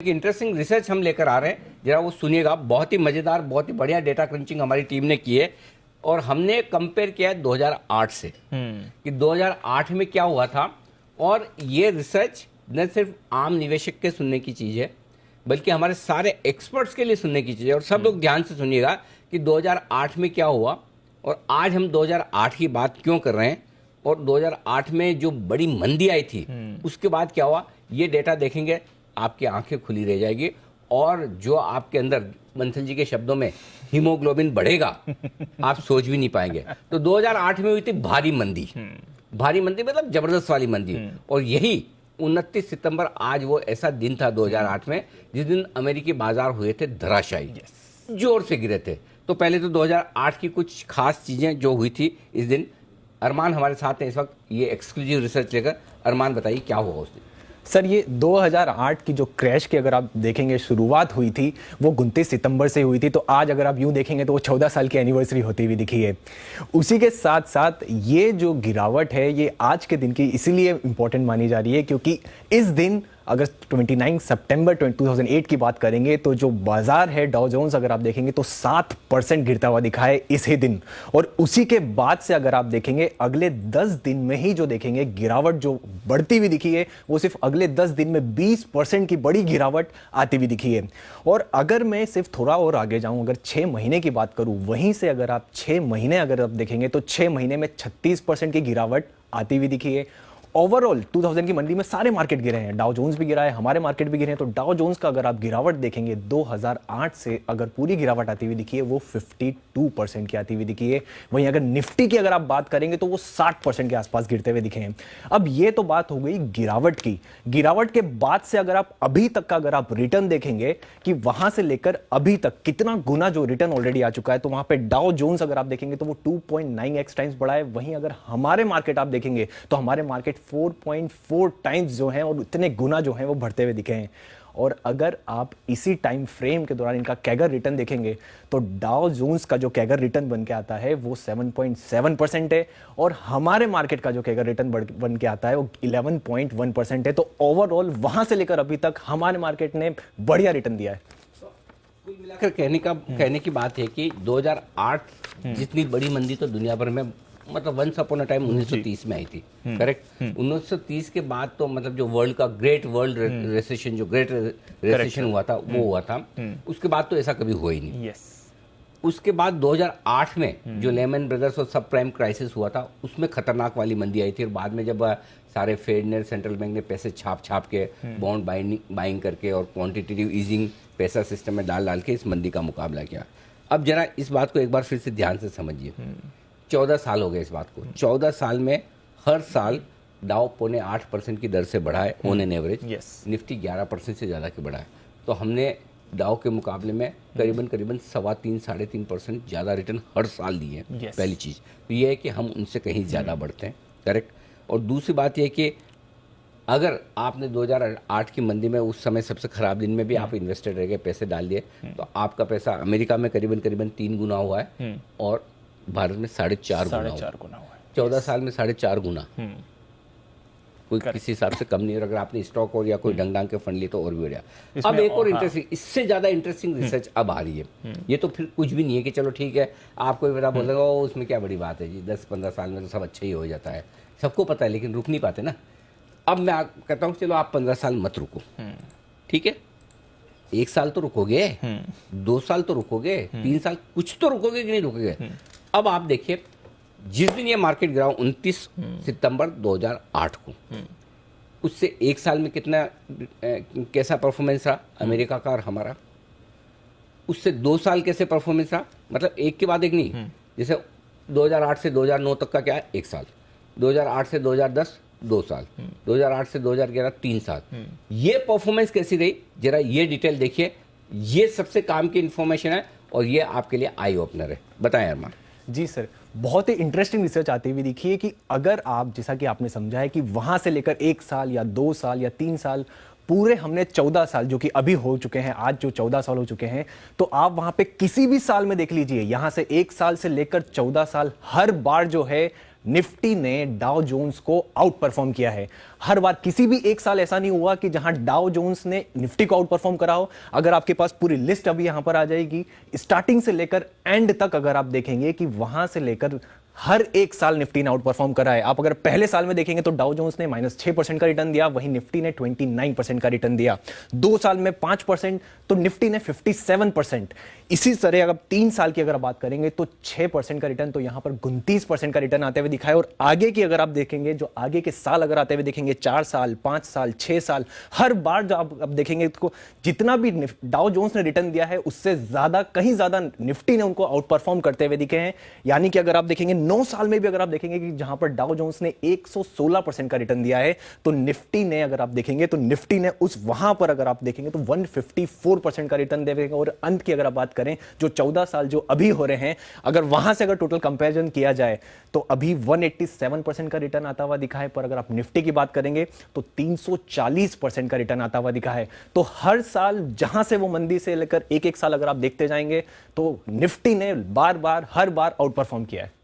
एक interesting research हम लेकर आ रहे हैं, जरा वो सुनिएगा। बहुत ही मजेदार, बहुत ही बढ़िया डेटा क्रंचिंग हमारी टीम ने की है और हमने कंपेयर किया है 2008 से कि 2008 में क्या हुआ था। और ये रिसर्च न सिर्फ आम निवेशक के सुनने की चीज है, बल्कि हमारे सारे एक्सपर्ट्स के लिए सुनने की चीज है। और सब लोग ध्यान से सुनिएगा कि 2008 में क्या हुआ और आज हम 2008 की बात क्यों कर रहे हैं और 2008 में जो बड़ी मंदी आई थी उसके बाद क्या हुआ। ये डेटा देखेंगे, आपकी आंखें खुली रह जाएगी और जो आपके अंदर, बंसल जी के शब्दों में, हीमोग्लोबिन बढ़ेगा, आप सोच भी नहीं पाएंगे। तो 2008 में हुई थी भारी मंदी। भारी मंदी मतलब जबरदस्त वाली मंदी। और यही 29 सितंबर, आज वो ऐसा दिन था 2008 में जिस दिन अमेरिकी बाजार हुए थे धराशायी, जोर से गिरे थे। तो पहले तो 2008 की कुछ खास चीजें जो हुई थी इस दिन। अरमान हमारे साथ हैं इस वक्त, ये एक्सक्लूसिव रिसर्च लेकर। अरमान बताइए क्या हुआ उस दिन। सर, ये 2008 की जो क्रैश की अगर आप देखेंगे शुरुआत हुई थी वो 29 सितंबर से हुई थी। तो आज अगर आप यूं देखेंगे तो वो 14 साल की एनिवर्सरी होती हुई दिखी है। उसी के साथ साथ ये जो गिरावट है ये आज के दिन की इसीलिए इंपॉर्टेंट मानी जा रही है क्योंकि इस दिन अगर 29 सितंबर 2008 की बात करेंगे तो जो बाजार है डाउ जोन्स अगर आप देखेंगे तो 7% गिरता हुआ दिखा है इसी दिन। और उसी के बाद से अगर आप देखेंगे अगले 10 दिन में ही जो देखेंगे गिरावट जो बढ़ती हुई दिखी है वो सिर्फ अगले 10 दिन में 20% की बड़ी गिरावट आती हुई दिखी है। और अगर मैं सिर्फ थोड़ा और आगे जाऊं, अगर 6 महीने की बात करूं, वहीं से अगर आप 6 महीने अगर आप देखेंगे तो 6 महीने में 36% की गिरावट आती हुई दिखी है। ओवरऑल 2000 की मंदी में सारे मार्केट गिरे हैं, डाउ जोन्स भी गिरा है, हमारे मार्केट भी गिरे हैं। तो डाउ जोन्स का अगर आप गिरावट देखेंगे 2008 से अगर पूरी गिरावट आती हुई दिखी है वो 52% की आती हुई दिखी है। वहीं अगर निफ्टी की अगर आप बात करेंगे तो वो 60% के आसपास गिरते हुए दिखे हैं। अब ये तो बात हो गई गिरावट की। गिरावट के बाद से अगर आप अभी तक का अगर आप रिटर्न देखेंगे कि वहां से लेकर अभी तक कितना गुना जो रिटर्न ऑलरेडी आ चुका है, तो वहां पे डाउ जोन्स अगर आप देखेंगे तो वो 2.9x टाइम्स बढ़ा है। वहीं अगर हमारे मार्केट आप देखेंगे तो हमारे मार्केट 4.4 टाइम्स जो हैं और इतने गुना जो हैं वो बढ़ते हुए दिखे हैं। और अगर आप इसी टाइम फ्रेम के दौरान इनका कैगर रिटर्न देखेंगे तो डाउ जोन्स का जो कैगर रिटर्न बन के आता है वो 7.7% है और हमारे मार्केट का जो कैगर रिटर्न बन के आता है वो 11.1% है। तो ओवरऑल वहां से लेकर अभी तक हमारे मार्केट ने बढ़िया रिटर्न दिया है। कुल मिलाकर कहने की बात है कि 2008 जितनी बड़ी मंदी तो दुनिया भर में, मतलब वंस अपॉन अ टाइम 1930 में आई थी, करेक्ट। 1930 के बाद तो मतलब जो वर्ल्ड का ग्रेट वर्ल्ड रिसेशन, जो ग्रेट रिसेशन हुआ था वो हुआ था। उसके बाद तो ऐसा कभी हुआ ही नहीं। उसके बाद 2008 में जो लेमन ब्रदर्स और सब प्राइम क्राइसिस हुआ था उसमें खतरनाक वाली मंदी आई थी। और बाद में जब सारे फेड ने, सेंट्रल बैंक ने पैसे छाप के बॉन्ड बाइंग करके और क्वांटिटेटिव ईजिंग पैसा सिस्टम में डाल के इस मंदी का मुकाबला किया। अब जरा इस बात को एक बार फिर से ध्यान से समझिए। 14 साल हो गए इस बात को। 14 साल में हर साल डाउ 0.8% की दर से बढ़ा है ऑन एन एवरेज। निफ्टी 11% से ज़्यादा की बढ़ा है। तो हमने डाउ के मुकाबले में करीबन 3.25-3.5% ज़्यादा रिटर्न हर साल दिए हैं। पहली चीज़ तो ये है कि हम उनसे कहीं ज़्यादा बढ़ते हैं, करेक्ट। और दूसरी बात यह कि अगर आपने 2008 की मंदी में, उस समय सबसे खराब दिन में भी आप इन्वेस्टेड रह गए, पैसे डाल दिए, तो आपका पैसा अमेरिका में करीबन 3 गुना हुआ है और भारत में 4.5 गुना हुआ है। 14 साल में 4.5 गुना, कोई किसी हिसाब से कम नहीं है। अगर आपने स्टॉक और या कोई डंग के फंड लिए तो और भी बढ़िया। अब एक और इंटरेस्टिंग, इससे ज्यादा इंटरेस्टिंग रिसर्च अब आ रही है। ये तो फिर कुछ भी नहीं है कि चलो ठीक है, आपको भी पता बोलेगा उसमें क्या बड़ी बात है जी, 10-15 साल में तो सब अच्छा ही हो जाता है, सबको पता है, लेकिन रुक नहीं पाते ना। अब मैं कहता हूँ चलो आप 15 साल मत रुको, ठीक है, 1 साल तो रुकोगे, 2 साल तो रुकोगे, 3 साल कुछ तो रुकोगे कि नहीं रुकोगे। अब आप देखिए, जिस दिन ये मार्केट गिरा 29 सितंबर 2008 को, उससे 1 साल में कितना कैसा परफॉर्मेंस रहा अमेरिका का और हमारा। उससे 2 साल कैसे परफॉर्मेंस रहा, मतलब एक के बाद एक नहीं। जैसे 2008 से 2009 तक का क्या है, 1 साल, 2008 से 2010 2 साल, 2008 से 2011 3 साल। ये परफॉर्मेंस कैसी रही, जरा ये डिटेल देखिए। ये सबसे काम की इंफॉर्मेशन है और ये आपके लिए आई ओपनर है। बताएं अरमान। जी सर, बहुत ही इंटरेस्टिंग रिसर्च आती हुई दिखी है कि अगर आप, जैसा कि आपने समझा है कि वहां से लेकर 1 साल या 2 साल या 3 साल, पूरे हमने 14 साल जो कि अभी हो चुके हैं, आज जो 14 साल हो चुके हैं, तो आप वहां पे किसी भी साल में देख लीजिए, यहां से 1 साल से लेकर 14 साल हर बार जो है निफ्टी ने डाउ जोन्स को आउट परफॉर्म किया है। हर बार किसी भी एक साल ऐसा नहीं हुआ कि जहां डाउ जोन्स ने निफ्टी को आउट परफॉर्म करा हो। अगर आपके पास पूरी लिस्ट अभी यहां पर आ जाएगी, स्टार्टिंग से लेकर एंड तक अगर आप देखेंगे कि वहां से लेकर हर एक साल निफ्टी ने आउट परफॉर्म करा है। आप अगर पहले साल में देखेंगे तो डाउ जोन्स ने -6% का रिटर्न दिया, वहीं निफ्टी ने 29% का रिटर्न दिया। 2 साल में 5%, तो निफ्टी ने 57%। इसी तरह अगर 3 साल की अगर आप बात करेंगे तो 6% का रिटर्न, तो यहां पर 29% का रिटर्न आते हुए दिखा है। और आगे की अगर आप देखेंगे, जो आगे के साल अगर आते हुए देखेंगे, 4 साल, 5 साल, 6 साल, हर बार जो आप देखेंगे तो जितना भी डाउ जोन्स ने रिटर्न दिया है उससे ज्यादा, कहीं ज्यादा निफ्टी ने उनको आउट परफॉर्म करते हुए दिखे हैं। यानी कि अगर आप देखेंगे 9 साल में भी अगर आप देखेंगे कि जहां पर डाउ जोन्स ने 116% का रिटर्न दिया है, तो निफ्टी ने अगर आप देखेंगे तो निफ्टी ने उस वहां पर अगर आप देखेंगे तो 154% का रिटर्न देगा। और अंत की अगर आप बात करें, जो 14 साल जो अभी हो रहे हैं, अगर वहां से अगर टोटल कंपैरिजन किया जाए तो अभी 187% का रिटर्न आता हुआ दिखा है। पर अगर आप निफ्टी की बात करेंगे तो 340% का रिटर्न आता हुआ दिखा है। तो हर साल जहां से वो मंदी से लेकर एक एक साल अगर आप देखते जाएंगे तो निफ्टी ने बार बार हर बार आउट परफॉर्म किया है।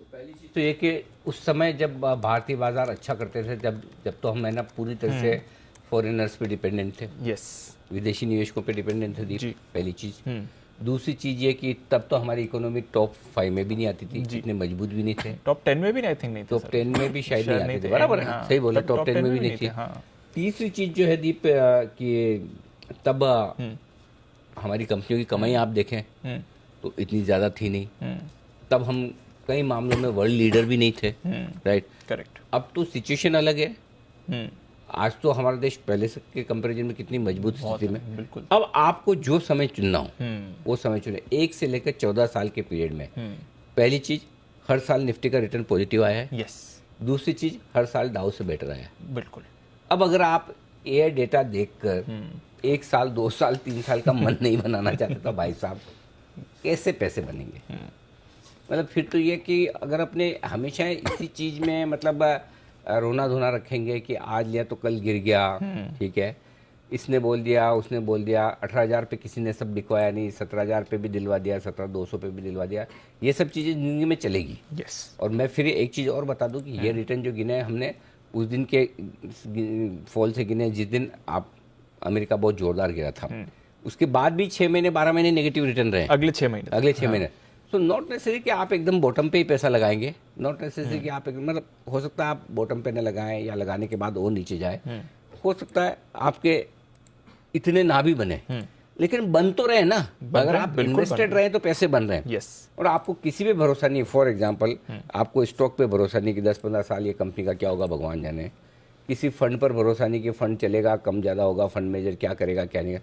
पहली चीज़ तो ये कि उस समय जब भारतीय बाजार अच्छा करते थे, जब तो हम है ना पूरी तरह से फॉरेनर्स पे डिपेंडेंट थे। यस, विदेशी निवेशकों पे डिपेंडेंट थे। पहली चीज़। दूसरी चीज़ ये कि तब तो हमारी इकोनॉमी टॉप 5 में भी नहीं आती थी, इतने मजबूत भी नहीं थे। टॉप 10 में भी आई थिंक नहीं थे। टॉप 10 में भी शायद नहीं आते थे, बराबर है। हाँ, सही बोले, टॉप 10 में भी नहीं नहीं थी। हाँ। तीसरी चीज़ जो है दीप कि तब हमारी कंपनियों की कमाई आप देखें तो इतनी ज़्यादा थी नहीं। तब हम कई मामलों में वर्ल्ड लीडर भी नहीं थे, राइट। करेक्ट। अब तो सिचुएशन अलग है। आज तो हमारा देश पहले से के कंपैरिजन में कितनी मजबूत स्थिति में। बिल्कुल। अब आपको जो समय चुनना हो वो समय चुने। 1 से लेकर 14 साल के पीरियड में पहली चीज, हर साल निफ्टी का रिटर्न पॉजिटिव आया है। यस। दूसरी चीज, हर साल डाउ से बेटर आया है। बिल्कुल। अब अगर आप ये डेटा देखकर 1 साल, 2 साल, 3 साल का मन नहीं बनाना चाहते तो भाई साहब कैसे पैसे बनेंगे। मतलब फिर तो ये कि अगर अपने हमेशा इसी चीज में मतलब रोना धोना रखेंगे कि आज लिया तो कल गिर गया, ठीक है, इसने बोल दिया, उसने बोल दिया, 18,000 पे किसी ने सब बिकवाया नहीं, 17,000 पे भी दिलवा दिया, 17,200 पे भी दिलवा दिया, ये सब चीज़ें जिंदगी में चलेगी। यस। और मैं फिर एक चीज़ और बता दूं कि ये रिटर्न जो गिने हमने उस दिन के फॉल से गिने जिस दिन आप अमेरिका बहुत जोरदार गिरा था। उसके बाद भी 6 महीने 12 महीने नेगेटिव रिटर्न रहे, अगले 6 महीने। सो नॉट नेसेसरी कि आप एकदम बॉटम पे ही पैसा लगाएंगे। नॉट नेसेसरी कि आप मतलब हो सकता है आप बॉटम पे न लगाएं या लगाने के बाद और नीचे जाए। हो सकता है आपके इतने ना भी बने, लेकिन बन तो रहे ना। अगर आप इन्वेस्टेड रहे तो पैसे बन रहे हैं। यस। और आपको किसी पे भरोसा नहीं। फॉर एग्जांपल, आपको स्टॉक पे भरोसा नहीं कि 10-15 साल ये कंपनी का क्या होगा भगवान जाने। किसी फंड पर भरोसा नहीं कि फंड चलेगा, कम ज़्यादा होगा, फंड मैनेजर क्या करेगा क्या नहीं।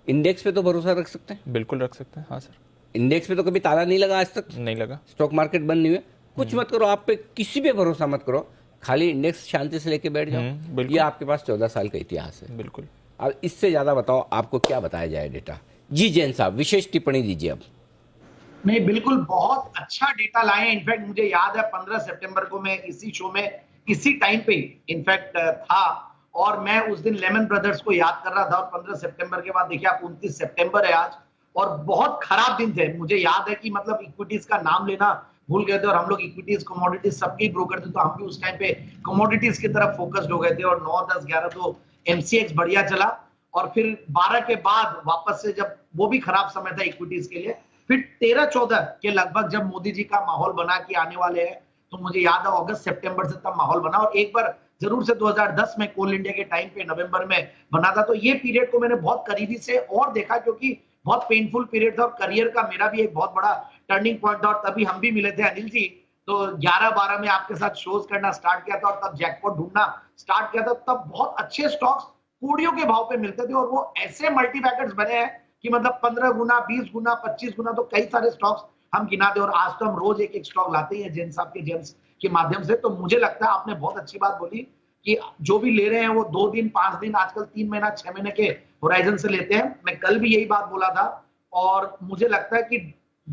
इंडेक्स पे तो भरोसा रख सकते हैं। बिल्कुल रख सकते हैं। हाँ सर। इंडेक्स पे तो कभी ताला नहीं लगा आज तक, नहीं लगा। स्टॉक मार्केट बंद नहीं हुए। कुछ मत करो, आप पे किसी पे भरोसा मत करो, खाली इंडेक्स शांति से लेके बैठ जाओ। ये आपके पास 14 साल का इतिहास है। बिल्कुल। अब इससे ज्यादा बताओ आपको क्या बताया जाए डेटा। जी जैन साहब, विशेष टिप्पणी दीजिए अब। नहीं, बिल्कुल बहुत अच्छा डेटा लाए। इनफैक्ट मुझे याद है 15 सितंबर को मैं इसी शो में इसी टाइम पे इनफैक्ट था और मैं उस दिन लेमन ब्रदर्स को याद कर रहा था। और 15 सितंबर के बाद देखिए आप 29 सितंबर है आज और बहुत खराब दिन थे। मुझे याद है कि मतलब इक्विटीज का नाम लेना भूल गए थे और हम लोग इक्विटीज, कमोडिटीज सबके ब्रोकर थे, तो हम भी उस टाइम पे कमोडिटीज की तरफ फोकस्ड हो गए थे। और 9, 10, 11 तो एमसीएक्स बढ़िया चला और फिर 12 के बाद वापस से जब वो भी खराब समय था इक्विटीज के लिए, फिर 13-14 के लगभग जब मोदी जी का माहौल बना कि आने वाले हैं, तो मुझे याद है अगस्त सितंबर से तब माहौल बना। और एक बार जरूर से 2010 में कोल इंडिया के टाइम पे नवंबर में बना था। तो ये पीरियड को मैंने बहुत करीबी से और देखा क्योंकि बहुत पेनफुल पीरियड था और करियर का मेरा भी एक बहुत बड़ा टर्निंग पॉइंट था। और तभी हम भी मिले थे अनिल जी, तो 11-12 में आपके साथ शोज करना स्टार्ट किया था और तब जैकपॉट ढूंढना स्टार्ट किया था। तब बहुत अच्छे स्टॉक्स कोड़ियों के भाव पे मिलते थे और वो ऐसे मल्टीबैगर्स बने हैं कि मतलब 15 गुना, 20 गुना, 25 गुना, तो कई सारे स्टॉक्स हम गिना दे। और आज तो हम रोज एक एक स्टॉक लाते हैं जैन साहब के जेम्स के माध्यम से। तो मुझे लगता है आपने बहुत अच्छी बात बोली कि जो भी ले रहे हैं वो 2 दिन, 5 दिन, आजकल 3 महीना, 6 महीने के होराइजन से लेते हैं। मैं कल भी यही बात बोला था और मुझे लगता है कि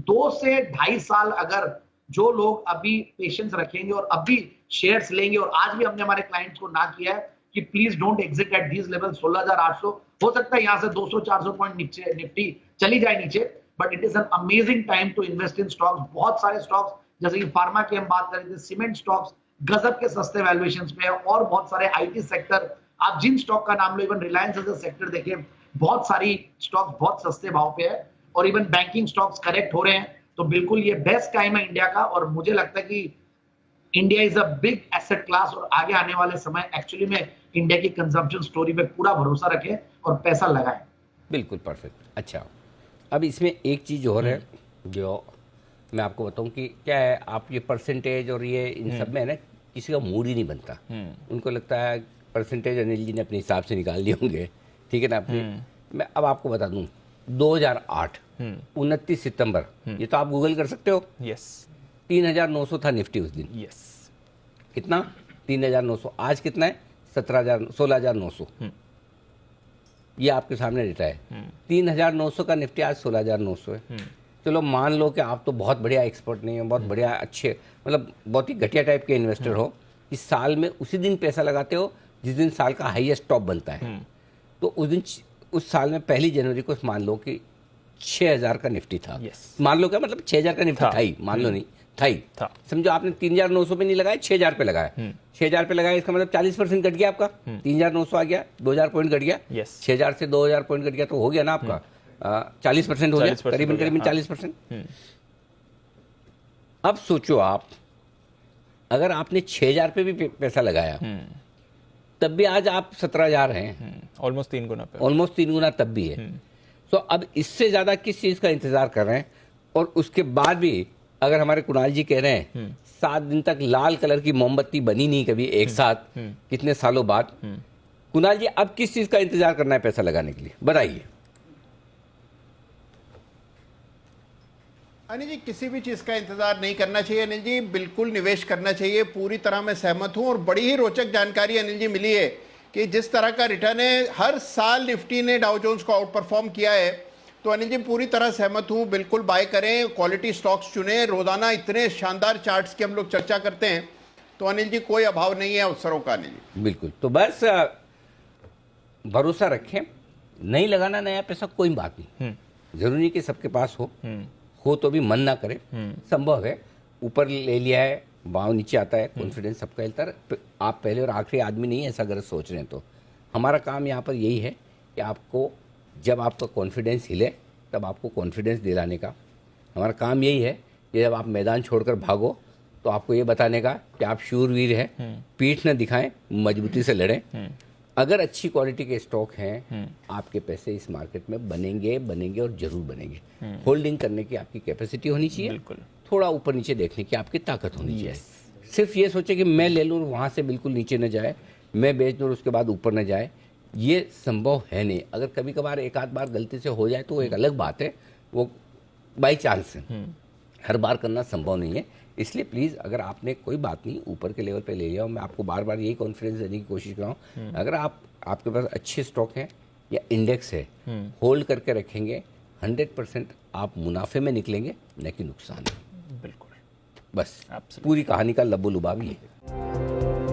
2 से 2.5 साल अगर जो लोग अभी पेशेंस रखेंगे और अभी शेयर्स लेंगे, और आज भी हमने हमारे क्लाइंट्स को ना किया है कि please don't exit at these level. 16,800 हो सकता है यहाँ से 200-400 पॉइंट नीचे निफ्टी चली जाए नीचे, but it is an amazing time to invest in stocks. बहुत सारे स्टॉक्स जैसे कि फार्मा की हम बात करें थे, सीमेंट स्टॉक्स गजब के सस्ते वैल्यूएशंस पे है, और बहुत सारे आईटी सेक्टर, आप जिन स्टॉक का नाम लो, even Reliance as a sector देखें, बहुत सारी स्टॉक्स बहुत सस्ते भाव पे है, और इवन बैंकिंग स्टॉक्स करेक्ट हो रहे हैं। तो बिल्कुल ये बेस्ट टाइम है इंडिया का, और मुझे लगता है कि India is a big asset class, और आगे आने वाले समय एक्चुअली में इंडिया की कंजम्पशन स्टोरी पे पूरा भरोसा रखें और पैसा लगाएं। बिल्कुल परफेक्ट। अच्छा, अब इसमें एक चीज़ और है जो मैं आपको बताऊं कि क्या है, आप ये परसेंटेज और ये इन सब में है ना, किसी का मूड ही नहीं बनता। उनको लगता है परसेंटेज अनिल जी ने अपने हिसाब से निकाल लिए होंगे, ठीक है ना। अपने मैं अब आपको बता दूं, 2008 29 सितंबर, ये तो आप गूगल कर सकते हो, यस 3900 था निफ्टी उस दिन। यस कितना? 3900। आज कितना है? 16900। ये आपके सामने डेटा है। 3900 का निफ्टी आज 16900 है। चलो मान लो कि आप तो बहुत बढ़िया एक्सपर्ट नहीं है, बहुत बढ़िया अच्छे, मतलब बहुत ही घटिया टाइप के इन्वेस्टर हो, इस साल में उसी दिन पैसा लगाते हो जिस दिन साल का हाईएस्ट टॉप बनता है। तो उस दिन, उस साल में 1 जनवरी को मान लो कि 6000 का निफ्टी था। मान लो क्या मतलब 6000 का निफ्टी था ही, मान लो नहीं था ही, समझो आपने 3900 पे नहीं लगाया, 6000 पे लगाया। 6000 पे लगाया, इसका मतलब 40% घट गया आपका। 3900 आ गया, 2000 पॉइंट घट गया। 6000 से 2000 पॉइंट घट गया तो हो गया ना आपका 40% हो गया, करीबन करीबन 40%। अब सोचो आप, अगर आपने 6000 पे भी पैसा लगाया तब भी आज आप 17000 हैं, ऑलमोस्ट 3 गुना पे, ऑलमोस्ट 3 गुना तब भी है। तो अब इससे ज्यादा किस चीज का इंतजार कर रहे हैं? और उसके बाद भी अगर हमारे कुणाल जी कह रहे हैं 7 दिन तक लाल कलर की मोमबत्ती बनी नहीं कभी एक साथ, कितने सालों बाद, कुणाल जी अब किस चीज का इंतजार करना है पैसा लगाने के लिए, बताइए। अनिल जी, किसी भी चीज का इंतजार नहीं करना चाहिए अनिल जी, बिल्कुल निवेश करना चाहिए, पूरी तरह मैं सहमत हूं। और बड़ी ही रोचक जानकारी अनिल जी मिली है कि जिस तरह का रिटर्न है, हर साल निफ्टी ने डाउ जोन्स को आउट परफॉर्म किया है। तो अनिल जी पूरी तरह सहमत हूं, बिल्कुल बाय करें, क्वालिटी स्टॉक्स चुनें। रोजाना इतने शानदार चार्ट्स की हम लोग चर्चा करते हैं, तो अनिल जी कोई अभाव नहीं है अवसरों का अनिल जी। बिल्कुल, तो बस भरोसा रखें, नहीं लगाना नया पैसा कोई बात नहीं, जरूरी नहीं कि सबके पास हो तो भी मन ना करे। संभव है, ऊपर ले लिया है, भाव नीचे आता है, कॉन्फिडेंस सबका हिलता है। आप पहले और आखिरी आदमी नहीं है ऐसा अगर सोच रहे हैं तो। हमारा काम यहाँ पर यही है कि आपको, जब आपका कॉन्फिडेंस हिले तब आपको कॉन्फिडेंस दिलाने का। हमारा काम यही है कि जब आप मैदान छोड़कर भागो तो आपको ये बताने का कि आप शूरवीर हैं, पीठ न दिखाएं, मजबूती से लड़ें। अगर अच्छी क्वालिटी के स्टॉक हैं, आपके पैसे इस मार्केट में बनेंगे और जरूर बनेंगे। होल्डिंग करने की आपकी कैपेसिटी होनी चाहिए, बिल्कुल। थोड़ा ऊपर नीचे देखने की आपकी ताकत होनी चाहिए। सिर्फ ये सोचे कि मैं ले लूँ वहाँ से बिल्कुल नीचे न जाए, मैं बेच दूँ उसके बाद ऊपर न जाए, ये संभव है नहीं। अगर कभी कभार एक आध बार गलती से हो जाए तो एक अलग बात है, वो बाई चांस है, हर बार करना संभव नहीं है। इसलिए प्लीज़, अगर आपने कोई बात नहीं ऊपर के लेवल पे ले लिया, मैं आपको बार बार यही कॉन्फिडेंस देने की कोशिश कर रहा हूँ, अगर आपके पास अच्छे स्टॉक हैं या इंडेक्स है, होल्ड करके रखेंगे, 100% आप मुनाफे में निकलेंगे, न कि नुकसान में। बिल्कुल, बस पूरी कहानी का लबो लुबाव ये है।